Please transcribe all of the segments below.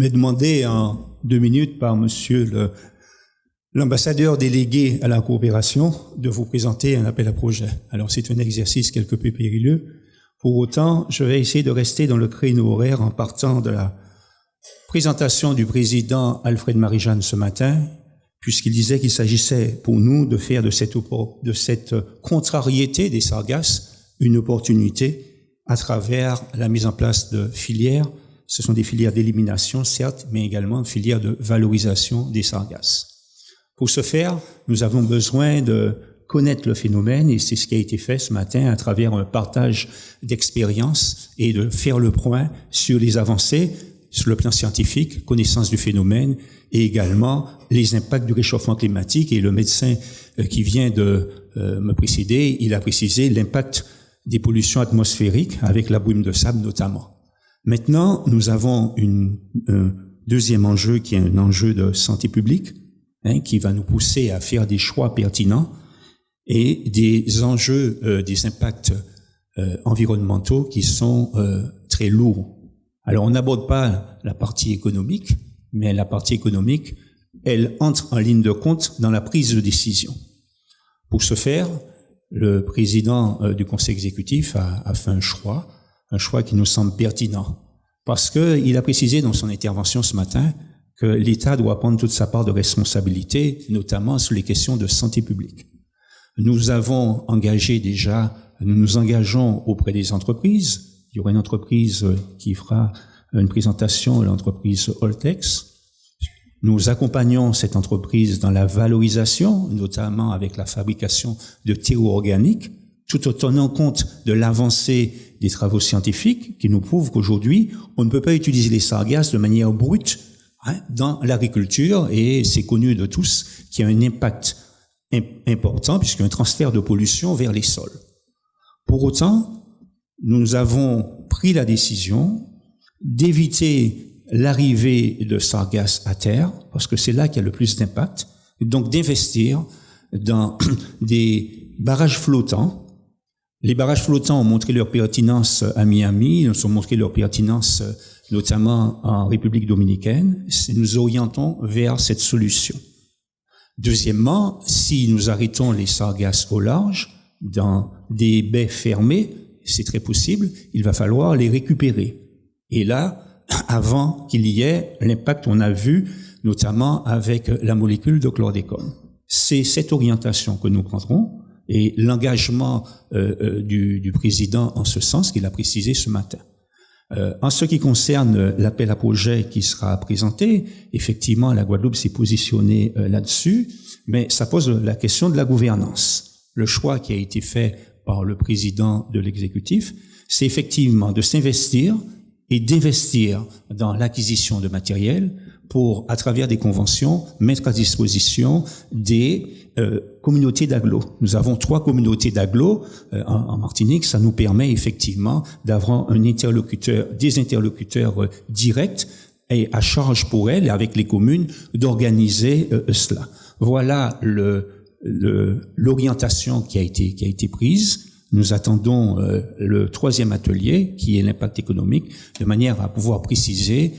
m'est demandé en 2 minutes par monsieur l'ambassadeur délégué à la coopération de vous présenter un appel à projet. Alors c'est un exercice quelque peu périlleux. Pour autant, je vais essayer de rester dans le créneau horaire en partant de la présentation du président Alfred Marie-Jeanne ce matin, puisqu'il disait qu'il s'agissait pour nous de faire de cette contrariété des sargasses une opportunité à travers la mise en place de filières. Ce sont des filières d'élimination, certes, mais également des filières de valorisation des sargasses. Pour ce faire, nous avons besoin de connaître le phénomène, et c'est ce qui a été fait ce matin à travers un partage d'expériences et de faire le point sur les avancées sur le plan scientifique, connaissance du phénomène, et également les impacts du réchauffement climatique. Et le médecin qui vient de me précéder, il a précisé l'impact des pollutions atmosphériques avec la brume de sable notamment. Maintenant, nous avons un deuxième enjeu qui est un enjeu de santé publique, qui va nous pousser à faire des choix pertinents et des enjeux, des impacts environnementaux qui sont très lourds. Alors, on n'aborde pas la partie économique, mais la partie économique, elle entre en ligne de compte dans la prise de décision. Pour ce faire, le président du conseil exécutif a fait un choix qui nous semble pertinent, parce qu'il a précisé dans son intervention ce matin que l'État doit prendre toute sa part de responsabilité, notamment sur les questions de santé publique. Nous avons engagé déjà, nous nous engageons auprès des entreprises. Il y aura une entreprise qui fera une présentation, l'entreprise Holtex. Nous accompagnons cette entreprise dans la valorisation, notamment avec la fabrication de terreaux organiques, tout en tenant compte de l'avancée des travaux scientifiques qui nous prouvent qu'aujourd'hui, on ne peut pas utiliser les sargasses de manière brute dans l'agriculture, et c'est connu de tous qu'il y a un impact important puisqu'il y a un transfert de pollution vers les sols. Pour autant, nous avons pris la décision d'éviter l'arrivée de sargasses à terre, parce que c'est là qu'il y a le plus d'impact, donc d'investir dans des barrages flottants. Les barrages flottants ont montré leur pertinence à Miami, ils ont montré leur pertinence notamment en République dominicaine. Nous orientons vers cette solution. Deuxièmement, si nous arrêtons les sargasses au large, dans des baies fermées, c'est très possible, il va falloir les récupérer. Et là, avant qu'il y ait l'impact qu'on a vu, notamment avec la molécule de chlordécone. C'est cette orientation que nous prendrons et l'engagement du président en ce sens qu'il a précisé ce matin. En ce qui concerne l'appel à projet qui sera présenté, effectivement, la Guadeloupe s'est positionnée là-dessus, mais ça pose la question de la gouvernance. Le choix qui a été fait par le président de l'exécutif, c'est effectivement de s'investir et d'investir dans l'acquisition de matériel pour, à travers des conventions, mettre à disposition des communautés d'agglos. Nous avons 3 communautés d'agglos en Martinique. Ça nous permet effectivement d'avoir des interlocuteurs directs et à charge pour elles et avec les communes d'organiser cela. Voilà l'orientation qui a été prise. Nous attendons le 3e atelier, qui est l'impact économique, de manière à pouvoir préciser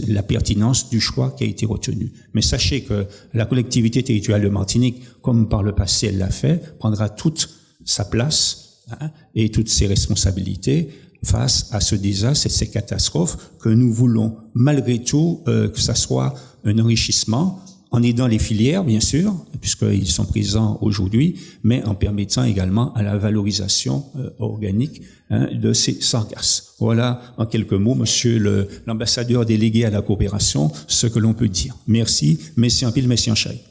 la pertinence du choix qui a été retenu. Mais sachez que la collectivité territoriale de Martinique, comme par le passé elle l'a fait, prendra toute sa place et toutes ses responsabilités face à ce désastre et ces catastrophes que nous voulons malgré tout que ça soit un enrichissement, en aidant les filières, bien sûr, puisqu'ils sont présents aujourd'hui, mais en permettant également à la valorisation organique de ces sargasses. Voilà, en quelques mots, monsieur l'ambassadeur délégué à la coopération, ce que l'on peut dire. Merci, merci en pile, merci en chai.